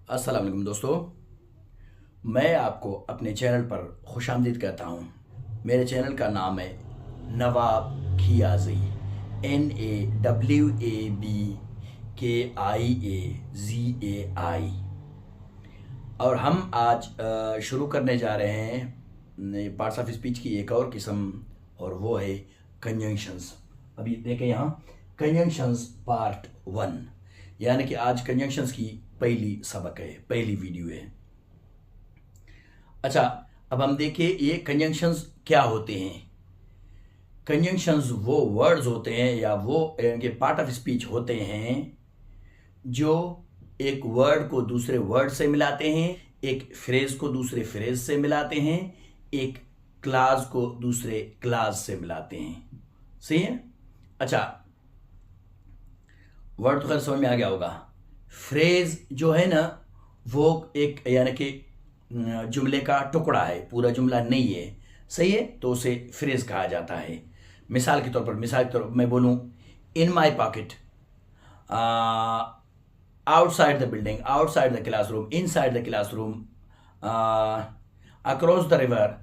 अस्सलाम वालेकुम दोस्तों। मैं आपको अपने चैनल पर खुशामदीद कहता हूँ। मेरे चैनल का नाम है नवाब खियाज़ी, NAWABKIAZAI। और हम आज शुरू करने जा रहे हैं पार्ट्स ऑफ स्पीच की एक और किस्म, और वो है कंजंक्शंस। अभी देखें यहाँ कंजंक्शंस पार्ट 1, यानी कि आज कंजंक्शंस की पहली सबक है, पहली वीडियो है। अच्छा, अब हम देखिए ये कंजंक्शंस क्या होते हैं। कंजंक्शंस वो वर्ड्स होते हैं या वो पार्ट ऑफ स्पीच होते हैं जो एक वर्ड को दूसरे वर्ड से मिलाते हैं, एक फ्रेज को दूसरे फ्रेज से मिलाते हैं, एक क्लास को दूसरे क्लास से मिलाते हैं। सही है। अच्छा, वर्ड तो खैर समझ में आ गया होगा। फ्रेज जो है ना वो एक यानी कि जुमले का टुकड़ा है, पूरा जुमला नहीं है। सही है, तो उसे फ्रेज कहा जाता है। मिसाल के तौर पर मैं बोलूं in my pocket, outside the building, outside the classroom, inside the classroom, across the river,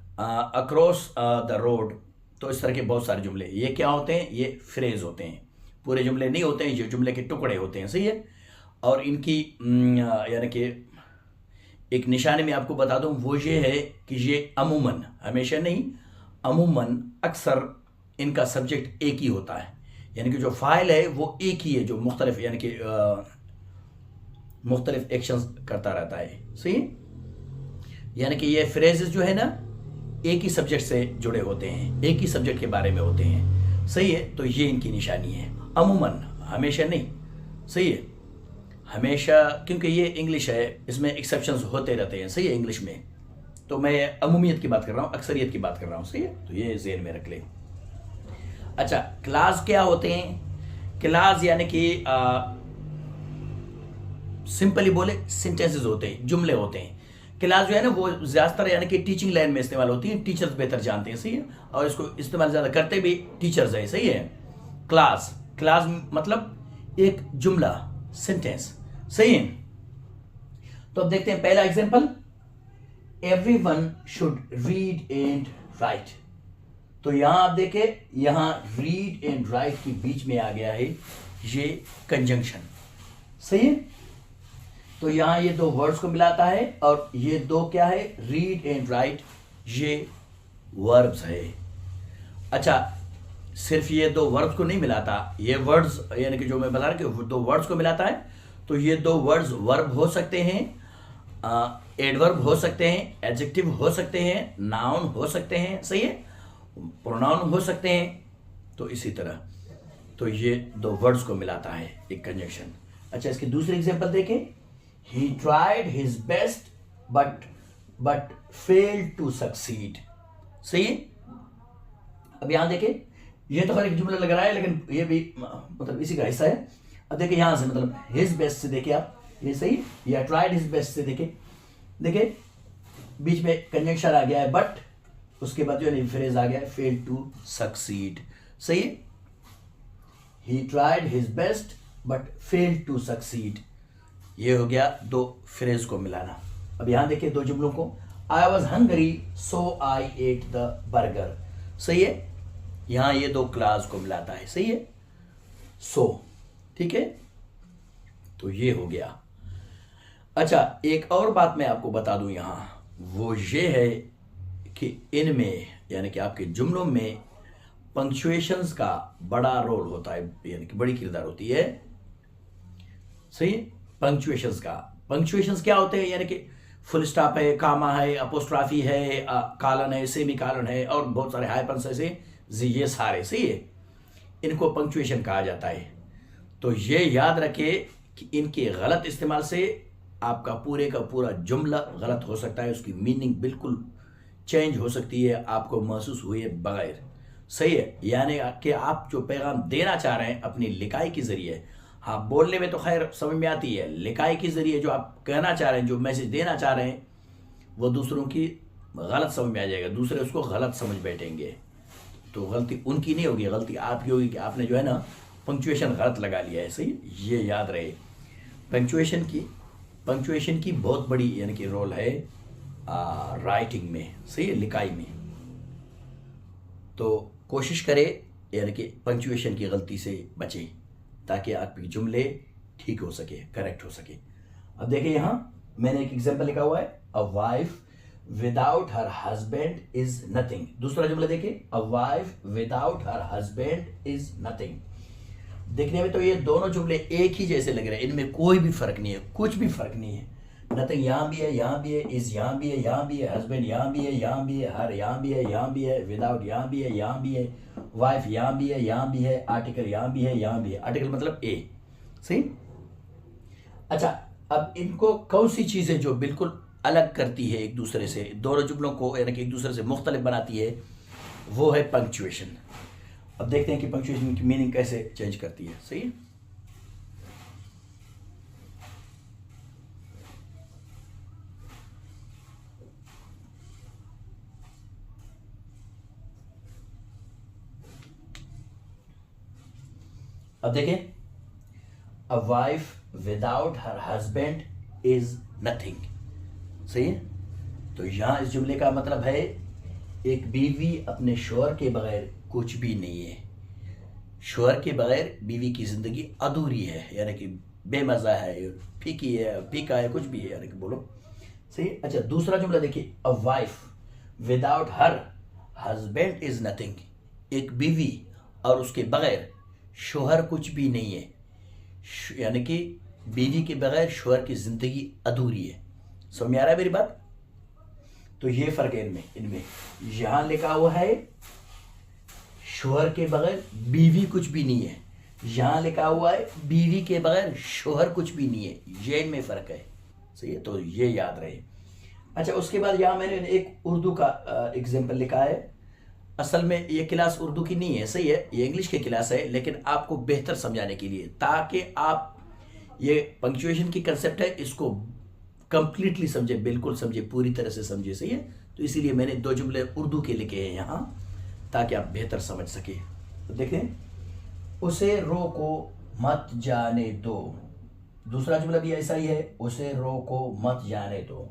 across the road. तो इस तरह के बहुत सारे जुमले, ये क्या होते हैं? ये फ्रेज होते हैं। पूरे जुमले नहीं होते हैं, ये जुमले के टुकड़े होते हैं। सही है। और इनकी यानी कि एक निशानी में आपको बता दूं, वो ये है कि ये अमूमन, हमेशा नहीं, अमूमन अक्सर इनका सब्जेक्ट एक ही होता है। यानी कि जो फाइल है वो एक ही है, जो मुख्तलिफ यानी कि मुख्तलिफ एक्शंस करता रहता है। सही। यानी कि ये फ्रेजेस जो है ना एक ही सब्जेक्ट से जुड़े होते हैं, एक ही सब्जेक्ट के बारे में होते हैं। सही है, तो ये इनकी निशानी है। अमूमन, हमेशा नहीं। सही है, हमेशा, क्योंकि ये इंग्लिश है, इसमें एक्सेप्शंस होते रहते हैं। सही है, इंग्लिश में। तो मैं अमूमियत की बात कर रहा हूँ, अक्सरियत की बात कर रहा हूँ। सही है, तो ये ज़हन में रख ले। अच्छा, क्लास क्या होते हैं? क्लास यानी कि सिंपली बोले सेंटेंसेस होते हैं, जुमले होते हैं। क्लास जो है ना वो ज़्यादातर यानी कि टीचिंग लाइन में इस्तेमाल होती है, टीचर्स बेहतर जानते हैं। सही है, और इसको इस्तेमाल ज़्यादा करते भी टीचर्स हैं। सही है। क्लास, क्लास मतलब एक जुमला, सेंटेंस। सही है। तो अब देखते हैं पहला example, everyone should read and right. तो यहां आप देखें, यहां रीड एंड राइट के बीच में आ गया है ये कंजंक्शन। सही है। तो यहां ये दो वर्ड्स को मिलाता है, और ये दो क्या है? रीड एंड राइट, ये वर्ब्स है। अच्छा, सिर्फ ये दो वर्ड्स को नहीं मिलाता, ये वर्ड्स यानी कि जो मैं बता रहा हूं दो वर्ड्स को मिलाता है। तो ये दो वर्ड्स वर्ब हो सकते हैं, एडवर्ब हो सकते हैं, एडजेक्टिव हो सकते हैं, नाउन हो सकते हैं। सही है, प्रोनाउन हो सकते हैं। तो इसी तरह तो ये दो वर्ड्स को मिलाता है एक कंजंक्शन। अच्छा, इसके दूसरे एग्जांपल देखें, he tried his best but failed to succeed. सही है। अब यहां देखें, ये तो हर एक जुमला लग रहा है, लेकिन ये भी मतलब इसी का हिस्सा है। अब देखिए यहां से मतलब हिज बेस्ट से देखिए आप, ये सही, या ट्राइड हिज बेस्ट से देखिए बीच में कंजंक्शन आ गया है बट, उसके बाद जो है फ्रेज आ गया है फेल टू सक्सीड। सही है। He tried his best but fail to succeed, ये हो गया दो फ्रेज को मिलाना। अब यहां देखिए दो जुमलों को, I was Hungary so I at the burger. सही है, यहां ये दो क्लास को मिलाता है। सही है, सो, ठीक है, तो ये हो गया। अच्छा, एक और बात मैं आपको बता दूं यहां, वो ये है कि इनमें यानी कि आपके जुमलों में पंक्चुएशंस का बड़ा रोल होता है, यानी कि बड़ी किरदार होती है। सही। पंक्चुएशंस का, पंक्चुएशंस क्या होते हैं? यानी कि फुल स्टॉप है, कामा है, अपोस्ट्राफी है, कॉलन है, सेमी कॉलन है, और बहुत सारे हाइफंस ऐसे, ये सारे। सही है, इनको पंक्चुएशन कहा जाता है। तो ये याद रखे कि इनके गलत इस्तेमाल से आपका पूरे का पूरा जुमला गलत हो सकता है, उसकी मीनिंग बिल्कुल चेंज हो सकती है आपको महसूस हुए बगैर। सही है, यानी कि आप जो पैगाम देना चाह रहे हैं अपनी लिखाई के जरिए, हाँ बोलने में तो खैर समझ में आती है, लिखाई के जरिए जो आप कहना चाह रहे हैं, जो मैसेज देना चाह रहे हैं, वो दूसरों की गलत समझ में आ जाएगा, दूसरे उसको गलत समझ बैठेंगे। तो गलती उनकी नहीं होगी, गलती आपकी होगी कि आपने जो है ना पंक्चुएशन गलत लगा लिया है। सही, ये याद रहे। पंक्चुएशन की पंक्चुएशन की बहुत बड़ी यानी कि रोल है राइटिंग में, सही है, लिखाई में। तो कोशिश करें यानी कि पंक्चुएशन की गलती से बचें ताकि आपके जुमले ठीक हो सके, करेक्ट हो सके। अब देखिए यहाँ मैंने एक एग्जांपल लिखा हुआ है, a wife without her husband is nothing. दूसरा जुमला देखिए, a wife without her husband is nothing. देखने में तो ये दोनों जुमले एक ही जैसे लग रहे हैं, इनमें कोई भी फर्क नहीं है, कुछ भी फर्क नहीं है। नथिंग यहाँ भी है, यहाँ भी है, इज यहाँ भी है, यहाँ भी है, हस्बैंड यहाँ भी है, यहाँ भी है, हर यहाँ भी है, यहाँ भी है, विदाउट यहाँ भी है, यहाँ भी है, वाइफ यहाँ भी है, यहाँ भी है, आर्टिकल यहाँ भी है, यहाँ भी है। आर्टिकल मतलब ए, सही। अच्छा, अब इनको कौन सी चीजें जो बिल्कुल अलग करती है एक दूसरे से, दोनों जुमलों को यानी कि एक दूसरे से मुख्तलिफ बनाती है, वो है पंक्चुएशन। अब देखते हैं कि पंक्चुएशन की मीनिंग कैसे चेंज करती है, सही है। अब देखें, a wife without her husband is nothing, सही है। तो यहां इस जुमले का मतलब है एक बीवी अपने शौहर के बगैर कुछ भी नहीं है। शौहर के बगैर बीवी की जिंदगी अधूरी है, यानी कि बेमजा है, फीकी है, फीका है, कुछ भी है, यानी कि बोलो, सही। अच्छा, दूसरा जुमला देखिए, a wife without her husband is nothing. एक बीवी और उसके बगैर शौहर कुछ भी नहीं है, यानी कि बीवी के बगैर शौहर की जिंदगी अधूरी है। समझ में आ रहा है मेरी बात? तो ये फर्क है इनमें यहां लिखा हुआ है शौहर के बगैर बीवी कुछ भी नहीं है, यहां लिखा हुआ है बीवी के बगैर शौहर कुछ भी नहीं है, ये इनमें फर्क है, सही है। तो ये याद रहे। अच्छा, उसके बाद यहां मैंने एक उर्दू का एग्जाम्पल लिखा है। असल में ये क्लास उर्दू की नहीं है, सही है, ये इंग्लिश की क्लास है, लेकिन आपको बेहतर समझाने के लिए, ताकि आप ये पंक्चुएशन की कंसेप्ट है इसको कंप्लीटली समझे, बिल्कुल समझे, पूरी तरह से समझे, सही है। तो इसीलिए मैंने दो जुमले उर्दू के लिखे हैं यहाँ ताकि आप बेहतर समझ सके। तो देखें, उसे रोको मत जाने दो। दूसरा जुमला भी ऐसा ही है, उसे रोको मत जाने दो।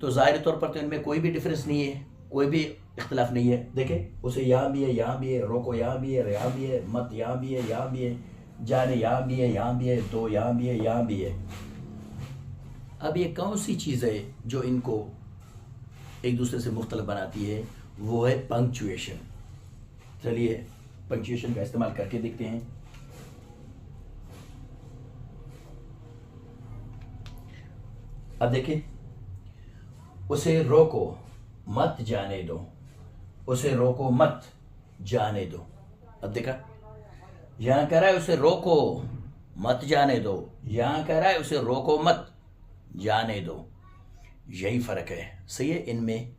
तो जाहिर तौर पर तो इनमें कोई भी डिफरेंस नहीं है, कोई भी इख्तलाफ नहीं है। देखें, उसे यहाँ भी है, यहाँ भी है, रोको यहाँ भी है, यहाँ भी है, मत यहाँ भी है, यहाँ भी है, जाने यहाँ भी है, यहाँ भी है, दो यहाँ भी है, यहाँ भी है। अब ये कौन सी चीज़ है जो इनको एक दूसरे से मुख्तलिफ बनाती है? वो है पंक्चुएशन। चलिए पंक्चुएशन का इस्तेमाल करके देखते हैं। अब देखिए, उसे रोको मत जाने दो, उसे रोको मत जाने दो। अब देखा, यहां कह रहा है उसे रोको मत जाने दो, यहां कह रहा है उसे रोको मत जाने दो। यही फर्क है, सही है इनमें।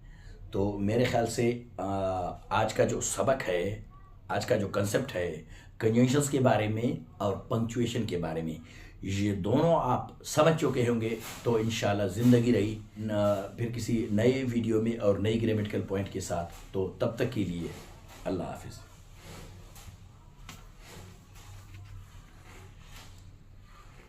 तो मेरे ख्याल से आज का जो सबक है, आज का जो कंसेप्ट है कंजंक्शंस के बारे में और पंक्चुएशन के बारे में, ये दोनों आप समझ चुके होंगे। तो इंशाल्लाह ज़िंदगी रही फिर किसी नए वीडियो में और नई ग्रामेटिकल पॉइंट के साथ। तो तब तक के लिए अल्लाह हाफिज़।